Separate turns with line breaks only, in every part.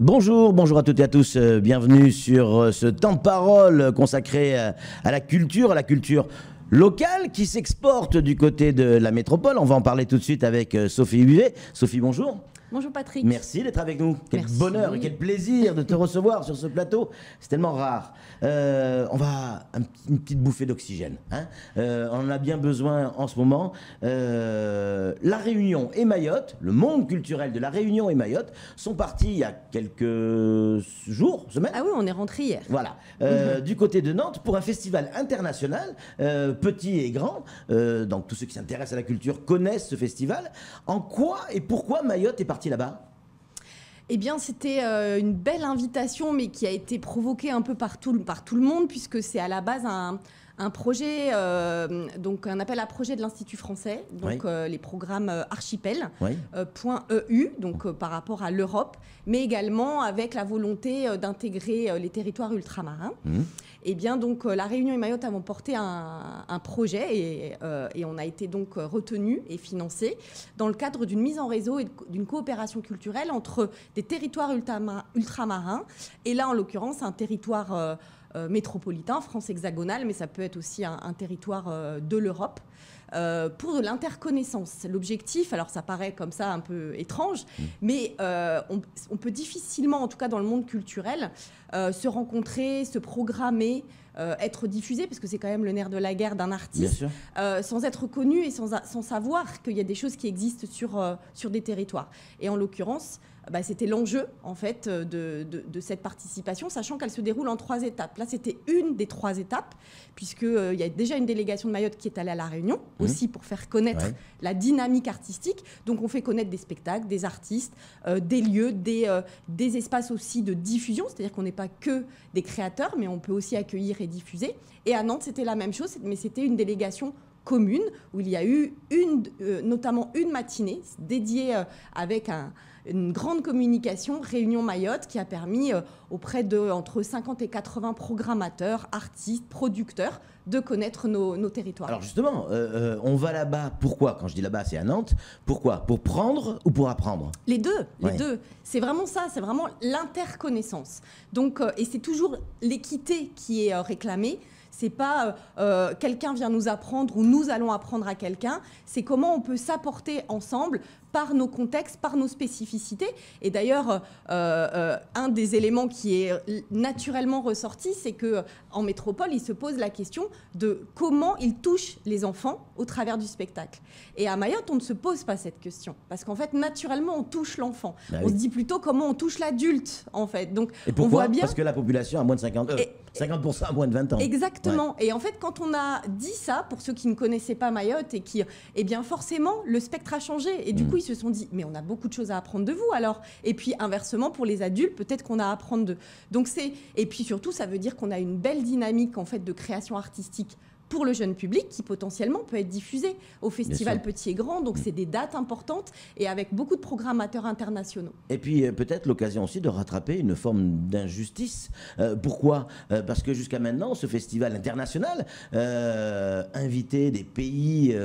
Bonjour, bonjour à toutes et à tous, bienvenue sur ce temps de parole consacré à la culture locale qui s'exporte du côté de la métropole. On va en parler tout de suite avec Sophie Huet. Sophie, bonjour.
Bonjour Patrick.
Merci d'être avec nous. Quel bonheur et quel plaisir de te recevoir sur ce plateau. C'est tellement rare. On va une petite bouffée d'oxygène. Hein. On en a bien besoin en ce moment. La Réunion et Mayotte, le monde culturel de la Réunion et Mayotte, sont partis il y a quelques jours, semaines.
Ah oui, on est rentré hier.
Voilà. Du côté de Nantes pour un festival international, petit et grand. Donc tous ceux qui s'intéressent à la culture connaissent ce festival. En quoi et pourquoi Mayotte est parti là-bas ?
Eh bien, c'était une belle invitation, mais qui a été provoquée un peu par tout le monde, puisque c'est à la base un projet, donc un appel à projet de l'Institut français, donc oui. Les programmes Archipel, oui. .eu, donc par rapport à l'Europe, mais également avec la volonté d'intégrer les territoires ultramarins. Eh bien, donc, la Réunion et Mayotte avons porté un projet et on a été donc retenu et financé dans le cadre d'une mise en réseau et d'une coopération culturelle entre des territoires ultramarins et là, en l'occurrence, un territoire métropolitain, France hexagonale, mais ça peut être aussi un territoire de l'Europe. Pour de l'interconnaissance. L'objectif, alors ça paraît comme ça un peu étrange, mais on peut difficilement, en tout cas dans le monde culturel, se rencontrer, se programmer, être diffusé, parce que c'est quand même le nerf de la guerre d'un artiste, sans être connu et sans savoir qu'il y a des choses qui existent sur des territoires. Et en l'occurrence, c'était l'enjeu en fait de cette participation, sachant qu'elle se déroule en 3 étapes. Là, c'était une des 3 étapes, puisqu'il y a déjà une délégation de Mayotte qui est allée à La Réunion, aussi pour faire connaître la dynamique artistique. Donc, on fait connaître des spectacles, des artistes, des lieux, des espaces aussi de diffusion, c'est-à-dire qu'on n'est pas que des créateurs, mais on peut aussi accueillir et diffuser. Et à Nantes, c'était la même chose, mais c'était une délégation commune, où il y a eu notamment une matinée dédiée avec une grande communication, Réunion Mayotte, qui a permis auprès de entre 50 et 80 programmateurs, artistes, producteurs, de connaître nos territoires.
Alors justement, on va là-bas, pourquoi ? Quand je dis là-bas, c'est à Nantes. Pourquoi ? Pour prendre ou pour apprendre ?
Les deux. C'est vraiment ça, c'est vraiment l'interconnaissance. Donc, et c'est toujours l'équité qui est réclamée. C'est pas quelqu'un vient nous apprendre ou nous allons apprendre à quelqu'un. C'est comment on peut s'apporter ensemble par nos contextes, par nos spécificités. Et d'ailleurs, un des éléments qui est naturellement ressorti, c'est qu'en métropole, il se pose la question de comment il touche les enfants au travers du spectacle. Et à Mayotte, on ne se pose pas cette question. Parce qu'en fait, naturellement, on touche l'enfant. On se dit plutôt comment on touche l'adulte, en fait. Donc,
et pourquoi ?
On voit bien...
Parce que la population a moins de 50% à moins de 20 ans.
Exactement. Et en fait, quand on a dit ça, pour ceux qui ne connaissaient pas Mayotte et qui, eh bien, forcément, le spectre a changé. Et du coup, ils se sont dit, mais on a beaucoup de choses à apprendre de vous, alors. Et puis, inversement, pour les adultes, peut-être qu'on a à apprendre d'eux. Donc, et puis surtout, ça veut dire qu'on a une belle dynamique, en fait, de création artistique pour le jeune public qui potentiellement peut être diffusé au festival Petit et Grand. Donc c'est des dates importantes et avec beaucoup de programmateurs internationaux. Et
puis peut-être l'occasion aussi de rattraper une forme d'injustice. Pourquoi ? Parce que jusqu'à maintenant, ce festival international invitait des pays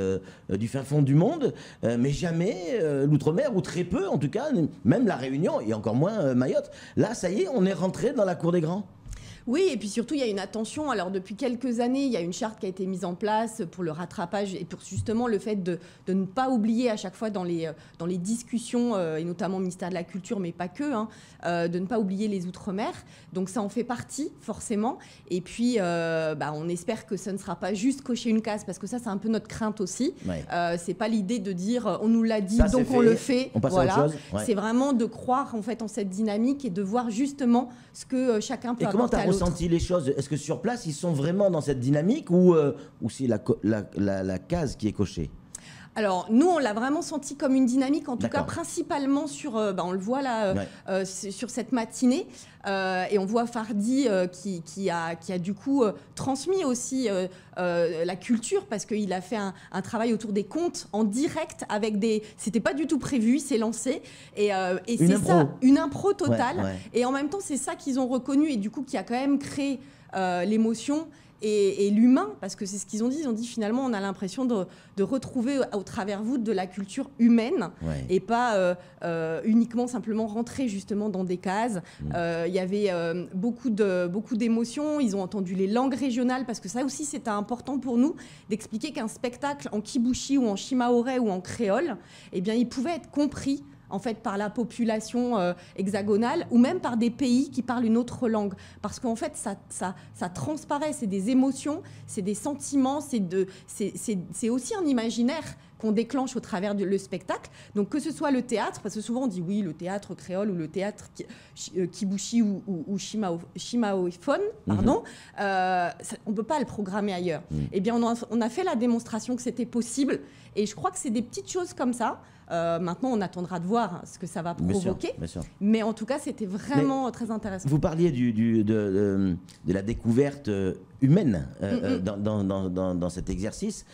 du fin fond du monde, mais jamais l'outre-mer, ou très peu en tout cas, même la Réunion et encore moins Mayotte. Là, ça y est, on est rentré dans la cour des grands.
Oui, et puis surtout, il y a une attention. Alors, depuis quelques années, il y a une charte qui a été mise en place pour le rattrapage et pour justement le fait de ne pas oublier à chaque fois dans les discussions, et notamment au ministère de la Culture, mais pas que, de ne pas oublier les Outre-mer. Donc, ça en fait partie, forcément. Et puis, on espère que ça ne sera pas juste cocher une case, parce que ça, c'est un peu notre crainte aussi. C'est pas l'idée de dire, on nous l'a dit, ça, donc on le fait.
On passe à autre chose.
C'est vraiment de croire, en fait, en cette dynamique et de voir justement ce que chacun peut apporter à l'autre.
Ressenti les choses. Est-ce que sur place, ils sont vraiment dans cette dynamique ou c'est la case qui est cochée ?
Alors, nous, on l'a vraiment senti comme une dynamique, en tout cas principalement sur, on le voit là, sur cette matinée, et on voit Fardi qui a du coup transmis aussi la culture, parce qu'il a fait un travail autour des contes en direct avec c'était pas du tout prévu, il s'est lancé, et c'est ça, une impro totale, et en même temps, c'est ça qu'ils ont reconnu, et du coup, qui a quand même créé l'émotion. et l'humain, parce que c'est ce qu'ils ont dit. Ils ont dit finalement, on a l'impression de retrouver au travers vous de la culture humaine et pas uniquement simplement rentrer justement dans des cases. Il y avait beaucoup d'émotions. Ils ont entendu les langues régionales, parce que ça aussi c'était important pour nous d'expliquer qu'un spectacle en kibushi ou en shimaoré ou en créole, eh bien, il pouvait être compris en fait par la population hexagonale ou même par des pays qui parlent une autre langue, parce qu'en fait ça transparaît, c'est des émotions, c'est des sentiments, c'est aussi un imaginaire qu'on déclenche au travers le spectacle. Donc que ce soit le théâtre, parce que souvent on dit oui, le théâtre créole ou le théâtre kibushi ou shimaophone, pardon, on ne peut pas le programmer ailleurs. Eh bien on a fait la démonstration que c'était possible, et je crois que c'est des petites choses comme ça. Maintenant, on attendra de voir ce que ça va provoquer. Bien sûr. Mais en tout cas, c'était vraiment très intéressant.
Vous parliez de la découverte humaine dans cet exercice.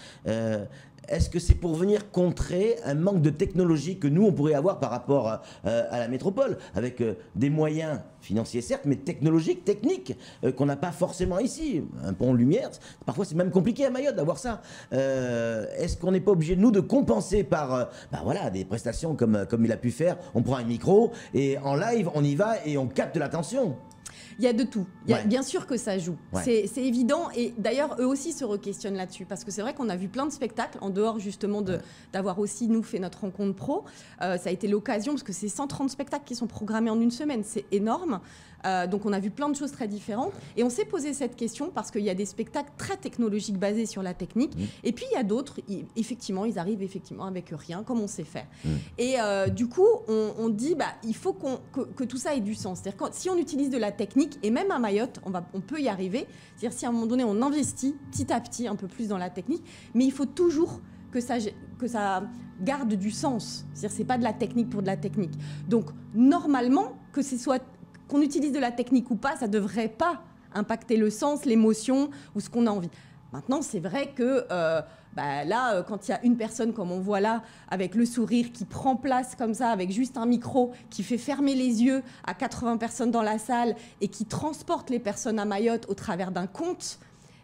Est-ce que c'est pour venir contrer un manque de technologie que nous, on pourrait avoir par rapport à la métropole, avec des moyens financiers certes, mais technologiques, techniques, qu'on n'a pas forcément ici. Un pont lumière, parfois c'est même compliqué à Mayotte d'avoir ça. Est-ce qu'on n'est pas obligé, nous, de compenser par voilà, des prestations comme il a pu faire? On prend un micro et en live, on y va et on capte l'attention.
Il y a de tout. Bien sûr que ça joue. C'est évident. Et d'ailleurs, eux aussi se re-questionnent là-dessus. Parce que c'est vrai qu'on a vu plein de spectacles, en dehors justement d'avoir aussi, nous, fait notre rencontre pro. Ça a été l'occasion, parce que c'est 130 spectacles qui sont programmés en une semaine. C'est énorme. Donc on a vu plein de choses très différentes. Et on s'est posé cette question parce qu'il y a des spectacles très technologiques basés sur la technique. Et puis il y a d'autres, effectivement, ils arrivent effectivement avec rien, comme on sait faire. Et du coup, on dit, il faut que tout ça ait du sens. C'est-à-dire que si on utilise de la technique, et même à Mayotte, on peut y arriver. C'est-à-dire si à un moment donné, on investit petit à petit un peu plus dans la technique, mais il faut toujours que ça garde du sens. C'est-à-dire c'est pas de la technique pour de la technique. Donc normalement, qu'on utilise de la technique ou pas, ça ne devrait pas impacter le sens, l'émotion ou ce qu'on a envie. Maintenant, c'est vrai que là, quand il y a une personne, comme on voit là, avec le sourire, qui prend place comme ça, avec juste un micro, qui fait fermer les yeux à 80 personnes dans la salle et qui transporte les personnes à Mayotte au travers d'un conte,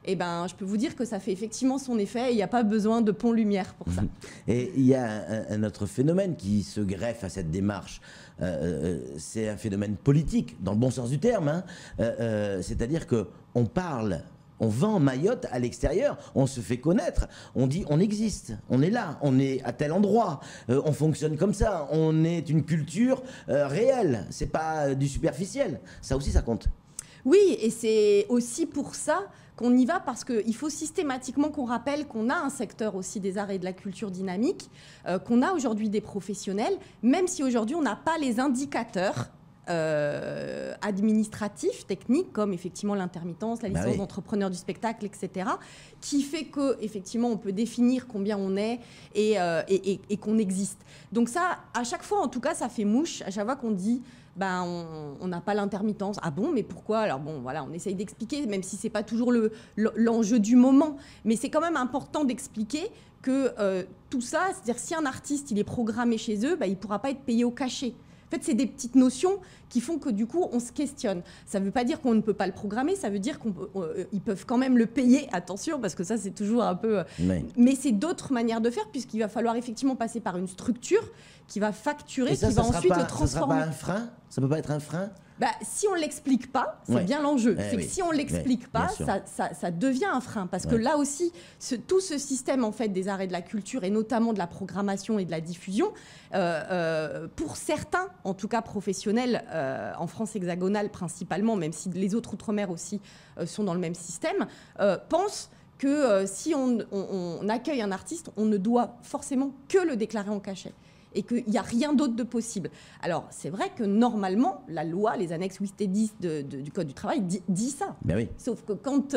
eh ben, je peux vous dire que ça fait effectivement son effet et il n'y a pas besoin de pont-lumière pour ça.
Et il y a un autre phénomène qui se greffe à cette démarche. C'est un phénomène politique, dans le bon sens du terme. C'est-à-dire qu'on parle, on vend Mayotte à l'extérieur, on se fait connaître, on dit on existe, on est là, on est à tel endroit, on fonctionne comme ça, on est une culture réelle, c'est pas du superficiel. Ça aussi, ça compte.
Oui, et c'est aussi pour ça qu'on y va, parce qu'il faut systématiquement qu'on rappelle qu'on a un secteur aussi des arts et de la culture dynamique, qu'on a aujourd'hui des professionnels, même si aujourd'hui on n'a pas les indicateurs administratifs, techniques, comme effectivement l'intermittence, la licence d'entrepreneur du spectacle, etc., qui fait qu'effectivement on peut définir combien on est et qu'on existe. Donc ça, à chaque fois, en tout cas, ça fait mouche, à chaque fois qu'on dit on n'a pas l'intermittence. Ah bon, mais pourquoi? Alors bon, voilà, on essaye d'expliquer, même si c'est pas toujours l'enjeu du moment. Mais c'est quand même important d'expliquer que tout ça, c'est-à-dire si un artiste il est programmé chez eux, il ne pourra pas être payé au cachet. En fait, c'est des petites notions qui font que du coup, on se questionne. Ça ne veut pas dire qu'on ne peut pas le programmer, ça veut dire qu'ils peuvent quand même le payer. Attention, parce que ça, c'est toujours un peu... Mais c'est d'autres manières de faire, puisqu'il va falloir effectivement passer par une structure qui va facturer, qui va ensuite le transformer.
Ça ne sera pas un frein? Ça ne peut pas être un frein?
Si on ne l'explique pas, c'est bien l'enjeu. C'est que si on ne l'explique pas, ça devient un frein. Parce que là aussi, tout ce système en fait, des arts et de la culture, et notamment de la programmation et de la diffusion, pour certains, en tout cas professionnels, en France hexagonale principalement, même si les autres outre-mer aussi sont dans le même système, pensent que si on accueille un artiste, on ne doit forcément que le déclarer en cachet. Et qu'il n'y a rien d'autre de possible. Alors, c'est vrai que normalement, la loi, les annexes 8 et 10 du Code du travail dit ça. Sauf que quand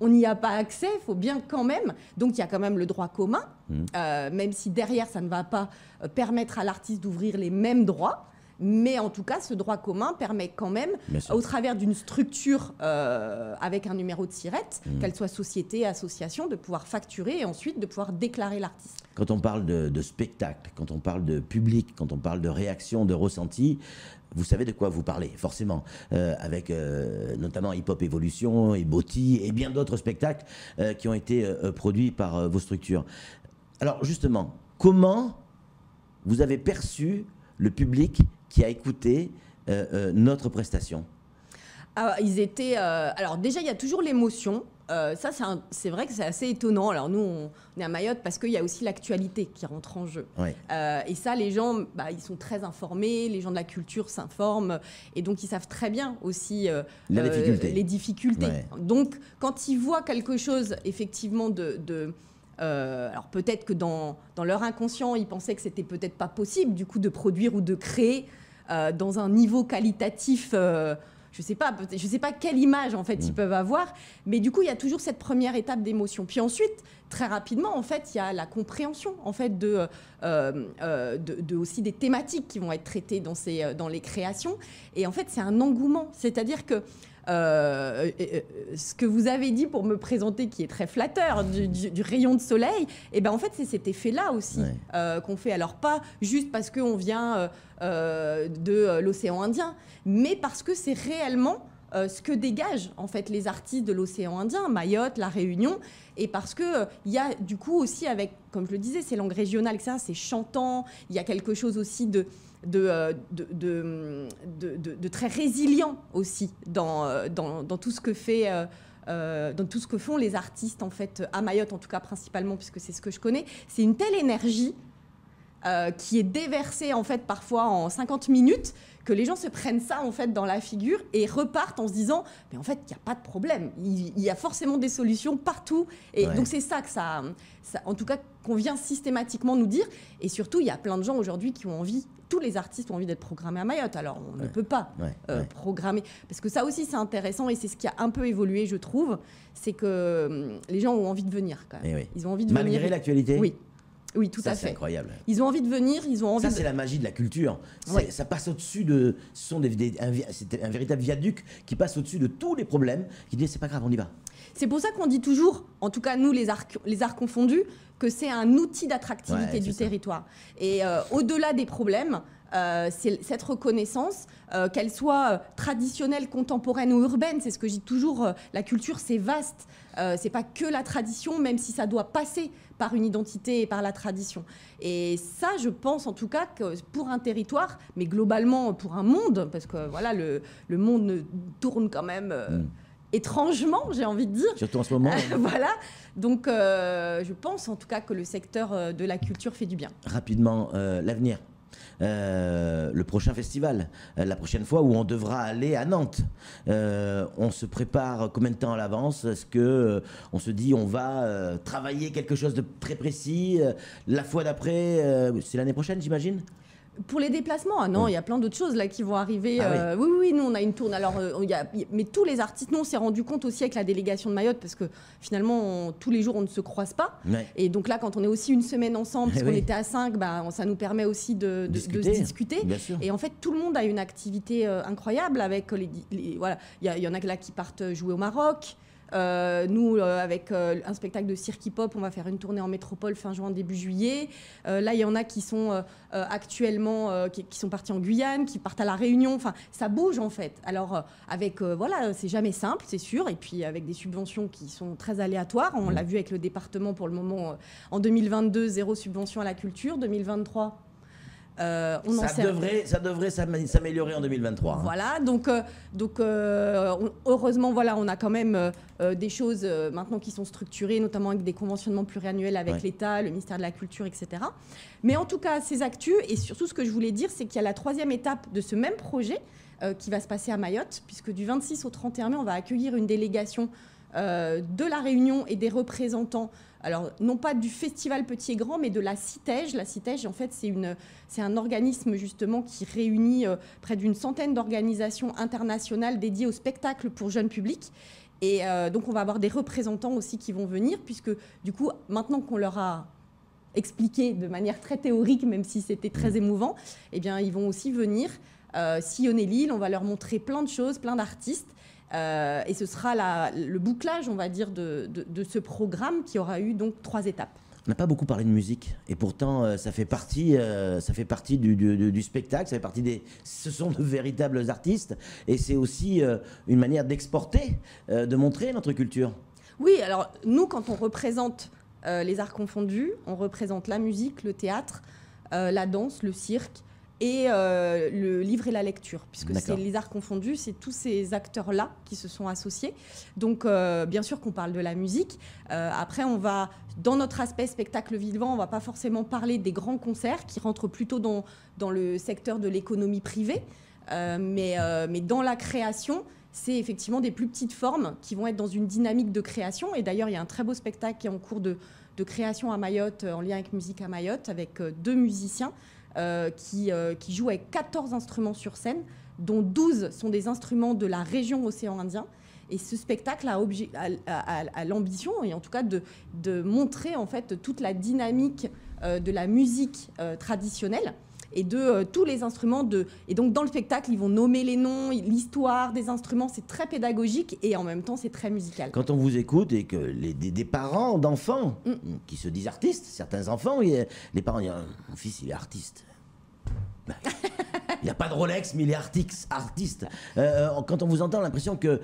on n'y a pas accès, il faut bien quand même... Donc, il y a quand même le droit commun, même si derrière, ça ne va pas permettre à l'artiste d'ouvrir les mêmes droits. Mais en tout cas, ce droit commun permet quand même, au travers d'une structure avec un numéro de SIRET, qu'elle soit société, association, de pouvoir facturer et ensuite de pouvoir déclarer l'artiste.
Quand on parle de spectacle, quand on parle de public, quand on parle de réaction, de ressenti, vous savez de quoi vous parlez, forcément, avec notamment Hip Hop Evolution et Botti et bien d'autres spectacles qui ont été produits par vos structures. Alors justement, comment vous avez perçu le public qui a écouté notre prestation?
Ils étaient... alors déjà, il y a toujours l'émotion. Ça, c'est vrai que c'est assez étonnant. Alors nous, on est à Mayotte parce qu'il y a aussi l'actualité qui rentre en jeu.
Ouais.
Et ça, les gens, ils sont très informés, les gens de la culture s'informent, et donc ils savent très bien aussi les difficultés.
Ouais.
Donc, quand ils voient quelque chose, effectivement, alors peut-être que dans leur inconscient, ils pensaient que c'était peut-être pas possible, du coup, de produire ou de créer dans un niveau qualitatif... je sais pas quelle image en fait ils peuvent avoir, mais du coup il y a toujours cette première étape d'émotion. Puis ensuite, très rapidement en fait, il y a la compréhension en fait de aussi des thématiques qui vont être traitées dans les créations. Et en fait, c'est un engouement, c'est-à-dire que ce que vous avez dit pour me présenter, qui est très flatteur, du rayon de soleil, et ben en fait c'est cet effet-là aussi qu'on fait. Alors pas juste parce qu'on vient de l'océan Indien, mais parce que c'est réellement ce que dégagent en fait les artistes de l'océan Indien, Mayotte, La Réunion, et parce que il y a du coup aussi avec, comme je le disais, ces langues régionales, etc., c'est chantant, il y a quelque chose aussi de très résilient aussi dans tout ce que fait dans tout ce que font les artistes en fait à Mayotte, en tout cas principalement puisque c'est ce que je connais. C'est une telle énergie qui est déversée en fait parfois en 50 minutes, que les gens se prennent ça en fait dans la figure et repartent en se disant mais en fait il n'y a pas de problème, il y a forcément des solutions partout. Et donc c'est ça que ça en tout cas qu'on vient systématiquement nous dire. Et surtout il y a plein de gens aujourd'hui qui ont envie, tous les artistes ont envie d'être programmés à Mayotte. Alors on ne peut pas programmer, parce que ça aussi c'est intéressant et c'est ce qui a un peu évolué, je trouve, c'est que les gens ont envie de venir quand même.
Oui.
Ils ont envie de
Malgré
venir.
l'actualité.
Oui, tout à fait.
C'est incroyable.
Ils ont envie de venir, ils ont envie.
Ça, c'est la magie de la culture. Ça passe au-dessus de. C'est un véritable viaduc qui passe au-dessus de tous les problèmes. Qui dit c'est pas grave, on y va.
C'est pour ça qu'on dit toujours, en tout cas nous les arts confondus, que c'est un outil d'attractivité du territoire. Et au-delà des problèmes, c'est cette reconnaissance, qu'elle soit traditionnelle, contemporaine ou urbaine. C'est ce que je dis toujours, la culture c'est vaste, c'est pas que la tradition, même si ça doit passer par une identité et par la tradition. Et ça, je pense en tout cas que pour un territoire, mais globalement pour un monde, parce que voilà, le monde tourne quand même étrangement, j'ai envie de dire.
Surtout en ce moment.
Voilà. Donc, je pense en tout cas que le secteur de la culture fait du bien. Rapidement,
l'avenir. Le prochain festival, la prochaine fois où on devra aller à Nantes. On se prépare combien de temps à l'avance? Est-ce que on se dit on va travailler quelque chose de très précis? La fois d'après, c'est l'année prochaine, j'imagine?
Pour les déplacements, non, il y a plein d'autres choses là qui vont arriver. Oui, nous on a une tournée. Alors, mais tous les artistes, nous on s'est rendu compte aussi avec la délégation de Mayotte, parce que finalement tous les jours on ne se croise pas. Et donc là, quand on est aussi une semaine ensemble, parce qu'on était à 5, ça nous permet aussi de se discuter. Et en fait, tout le monde a une activité incroyable avec voilà, il y en a là qui partent jouer au Maroc. Nous, avec un spectacle de cirque hip-hop, on va faire une tournée en métropole fin juin, début juillet. Là, il y en a qui sont actuellement, qui sont partis en Guyane, qui partent à La Réunion. Enfin, ça bouge en fait. Alors, avec, voilà, c'est jamais simple, c'est sûr. Et puis, avec des subventions qui sont très aléatoires. On l'a vu avec le département pour le moment. En 2022, 0 subvention à la culture. 2023... ça devrait s'améliorer en 2023. Voilà, donc heureusement, voilà, on a quand même des choses maintenant qui sont structurées, notamment avec des conventionnements pluriannuels avec l'État, le ministère de la Culture, etc. Mais en tout cas, ces actus, et surtout ce que je voulais dire, c'est qu'il y a la 3e étape de ce même projet qui va se passer à Mayotte, puisque du 26 au 31 mai, on va accueillir une délégation de La Réunion et des représentants, alors non pas du festival Petit et Grand, mais de la CITEJ. La CITEJ, en fait, c'est un organisme justement qui réunit près d'une centaine d'organisations internationales dédiées au spectacle pour jeunes publics. Et donc on va avoir des représentants aussi qui vont venir, puisque du coup, maintenant qu'on leur a expliqué de manière très théorique, même si c'était très émouvant, eh bien, ils vont aussi venir sillonner l'île. On va leur montrer plein de choses, plein d'artistes. Et ce sera le bouclage, on va dire, de ce programme qui aura eu donc 3 étapes.
On n'a pas beaucoup parlé de musique, et pourtant ça fait partie du spectacle, ça fait partie ce sont de véritables artistes, et c'est aussi une manière d'exporter, de montrer notre culture.
Oui, alors nous, quand on représente les arts confondus, on représente la musique, le théâtre, la danse, le cirque, et le livre et la lecture, puisque c'est les arts confondus, c'est tous ces acteurs-là qui se sont associés. Donc, bien sûr qu'on parle de la musique. Après, on va, dans notre aspect spectacle vivant, on ne va pas forcément parler des grands concerts qui rentrent plutôt dans le secteur de l'économie privée. Mais dans la création, c'est effectivement des plus petites formes qui vont être dans une dynamique de création. Et d'ailleurs, il y a un très beau spectacle qui est en cours de création à Mayotte, en lien avec Musique à Mayotte, avec 2 musiciens. Qui joue avec 14 instruments sur scène, dont 12 sont des instruments de la région océan Indien. Et ce spectacle a l'ambition, et en tout cas de montrer en fait toute la dynamique de la musique traditionnelle et de tous les instruments. Et donc dans le spectacle, ils vont nommer les noms, l'histoire des instruments. C'est très pédagogique et en même temps, c'est très musical.
Quand on vous écoute et que des parents d'enfants qui se disent artistes, certains enfants, les parents disent « Mon fils, il est artiste ». Il n'y a pas de Rolex, mais il est artiste. Quand on vous entend, on a l'impression que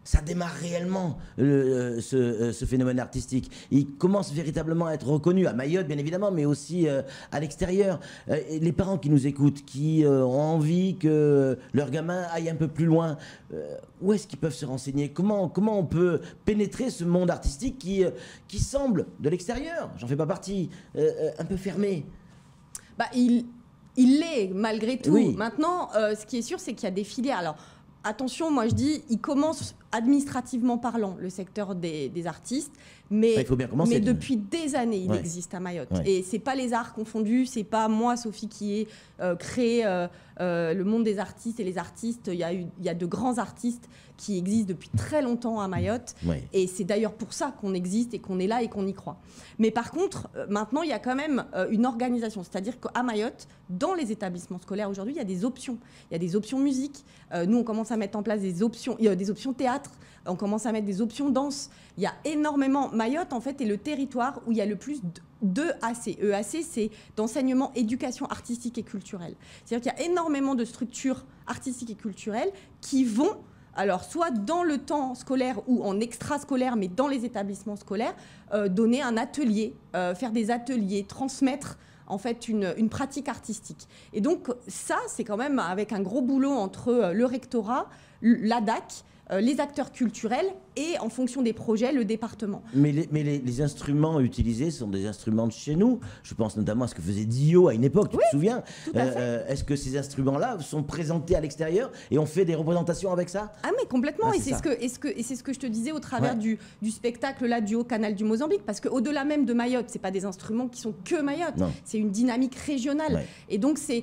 ça démarre réellement, ce phénomène artistique. Il commence véritablement à être reconnu, à Mayotte bien évidemment, mais aussi à l'extérieur. Les parents qui nous écoutent, qui ont envie que leur gamin aille un peu plus loin, où est-ce qu'ils peuvent se renseigner ? Comment on peut pénétrer ce monde artistique qui semble, de l'extérieur, j'en fais pas partie, un peu fermé ?
Il l'est, malgré tout.
Oui.
Maintenant, ce qui est sûr, c'est qu'il y a des filières. Alors, attention, moi je dis, il commence administrativement parlant, le secteur des artistes, mais,
il faut bien commencer,
mais depuis des années, il existe à Mayotte.
Ouais.
Et c'est pas les arts confondus, c'est pas moi, Sophie, qui ai créé le monde des artistes et les artistes. Il y a de grands artistes qui existent depuis très longtemps à Mayotte.
Ouais.
Et c'est d'ailleurs pour ça qu'on existe et qu'on est là et qu'on y croit. Mais par contre, maintenant, il y a quand même une organisation. C'est-à-dire qu'à Mayotte, dans les établissements scolaires aujourd'hui, il y a des options. Il y a des options musique. Nous, on commence à mettre en place des options théâtre. On commence à mettre des options danse. Il y a énormément... Mayotte, en fait, est le territoire où il y a le plus d'EAC. EAC, c'est d'enseignement, éducation artistique et culturelle. C'est-à-dire qu'il y a énormément de structures artistiques et culturelles qui vont... Alors, soit dans le temps scolaire ou en extrascolaire, mais dans les établissements scolaires, donner un atelier, faire des ateliers, transmettre en fait une pratique artistique. Et donc, ça, c'est quand même avec un gros boulot entre le rectorat, l'ADAC, les acteurs culturels et, en fonction des projets, le département.
Mais les instruments utilisés sont des instruments de chez nous. Je pense notamment à ce que faisait Dio à une époque, tu te souviens ?
Tout à fait.
Est-ce que ces instruments-là sont présentés à l'extérieur et on fait des représentations avec ça ?
Ah mais complètement,
Ah,
et c'est ce que je te disais au travers du spectacle là, du Haut-Canal du Mozambique, parce qu'au-delà même de Mayotte, c'est pas des instruments qui sont que Mayotte, c'est une dynamique régionale. Ouais. Et donc c'est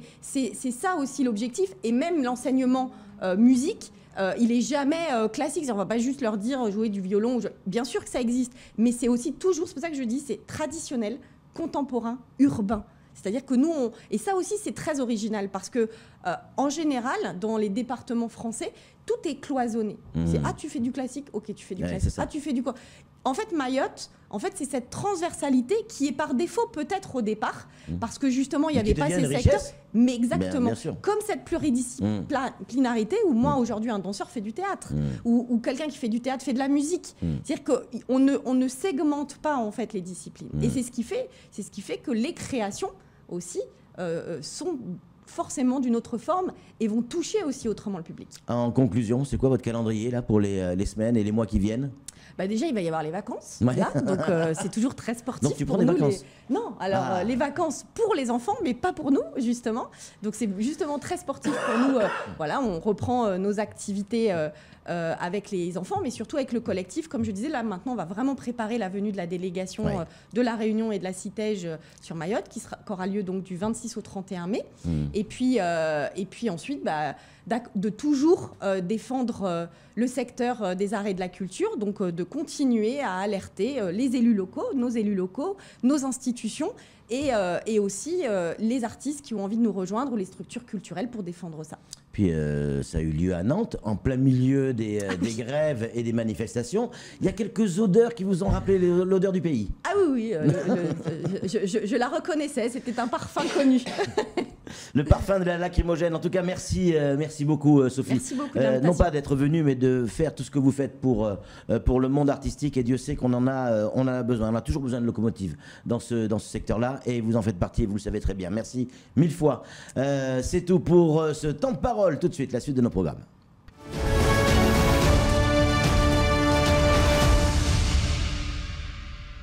ça aussi l'objectif, et même l'enseignement musique, il est jamais classique. On va pas juste leur dire jouer du violon. Bien sûr que ça existe, mais c'est aussi toujours, c'est pour ça que je dis, c'est traditionnel, contemporain, urbain. C'est-à-dire que nous, et ça aussi c'est très original, parce que en général, dans les départements français, tout est cloisonné. C'est tu fais du classique, ok, tu fais du classique. Tu fais du quoi ? En fait, Mayotte, c'est cette transversalité qui est par défaut peut-être au départ, parce que justement, il n'y avait pas ces secteurs. Mais exactement, comme cette pluridisciplinarité où moi, aujourd'hui, un danseur fait du théâtre, ou quelqu'un qui fait du théâtre fait de la musique. C'est-à-dire qu'on ne segmente pas, en fait, les disciplines. Et c'est ce qui fait que les créations, aussi, sont forcément d'une autre forme et vont toucher aussi autrement le public. En
conclusion, c'est quoi votre calendrier là pour les semaines et les mois qui viennent ?
Déjà, il va y avoir les vacances, là, donc c'est toujours très sportif.
Donc tu prends des vacances ?
Non, alors les vacances pour les enfants, mais pas pour nous, justement. Donc c'est justement très sportif pour nous. Voilà, on reprend nos activités avec les enfants, mais surtout avec le collectif. Comme je disais, là, maintenant, on va vraiment préparer la venue de la délégation de La Réunion et de la Citège sur Mayotte, qui aura lieu donc du 26 au 31 mai. Et puis ensuite, de toujours défendre le secteur des arts et de la culture. Donc de continuer à alerter les élus locaux, nos institutions et aussi les artistes qui ont envie de nous rejoindre ou les structures culturelles pour défendre ça.
Puis ça a eu lieu à Nantes, en plein milieu des grèves et des manifestations. Il y a quelques odeurs qui vous ont rappelé l'odeur du pays.
Ah oui, je la reconnaissais, c'était un parfum connu.
Le parfum de la lacrymogène. En tout cas, merci beaucoup, Sophie.
Merci beaucoup
non pas d'être venue, mais de faire tout ce que vous faites pour le monde artistique. Et Dieu sait qu'on en a besoin. On a toujours besoin de locomotives dans ce secteur-là. Et vous en faites partie, et vous le savez très bien. Merci mille fois. C'est tout pour ce temps de parole. Tout de suite, la suite de nos programmes.